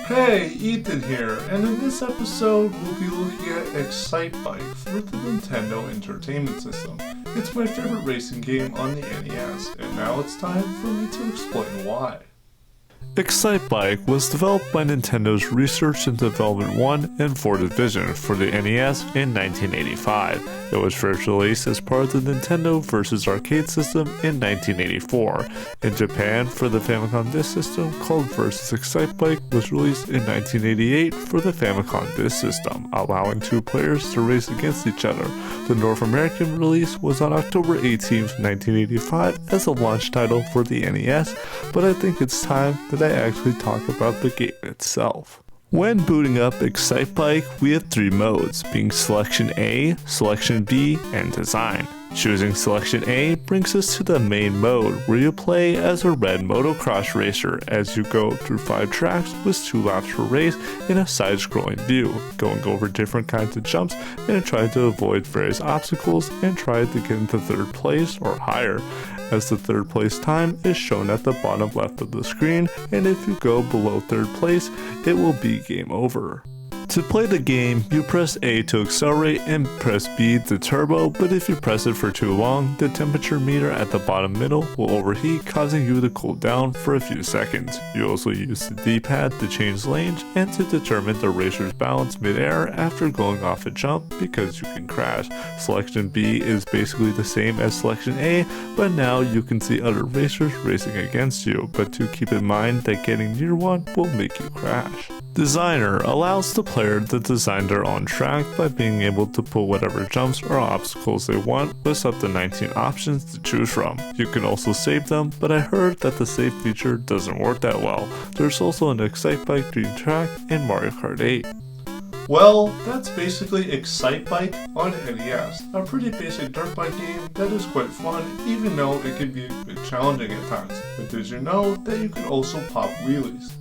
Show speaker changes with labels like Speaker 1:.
Speaker 1: Hey, Ethan here, and in this episode we'll be looking at Excitebike for the Nintendo Entertainment System. It's my favorite racing game on the NES, and now it's time for me to explain why. Excitebike was developed by Nintendo's Research and Development 1 and 4 division for the NES in 1985. It was first released as part of the Nintendo vs. Arcade system in 1984. In Japan, for the Famicom Disk System, called vs. Excitebike was released in 1988 for the Famicom Disk System, allowing two players to race against each other. The North American release was on October 18, 1985 as a launch title for the NES, but I think it's time that I actually talk about the game itself. When booting up Excitebike, we have three modes, being Selection A, Selection B, and Design. Choosing Selection A brings us to the main mode, where you play as a red motocross racer as you go through 5 tracks with 2 laps per race in a side-scrolling view, going over different kinds of jumps and trying to avoid various obstacles and try to get into 3rd place or higher, as the 3rd place time is shown at the bottom left of the screen, and if you go below 3rd place, it will be game over. To play the game, you press A to accelerate and press B to turbo, but if you press it for too long, the temperature meter at the bottom middle will overheat, causing you to cool down for a few seconds. You also use the D-pad to change lanes and to determine the racer's balance mid-air after going off a jump, because you can crash. Selection B is basically the same as Selection A, but now you can see other racers racing against you, but do keep in mind that getting near one will make you crash. Designer allows the player to design their own track by being able to put whatever jumps or obstacles they want, with up to 19 options to choose from. You can also save them, but I heard that the save feature doesn't work that well. There's also an Excitebike Dream Track and Mario Kart 8. Well, that's basically Excitebike on NES, a pretty basic dirt bike game that is quite fun, even though it can be a bit challenging at times. But did you know that you can also pop wheelies?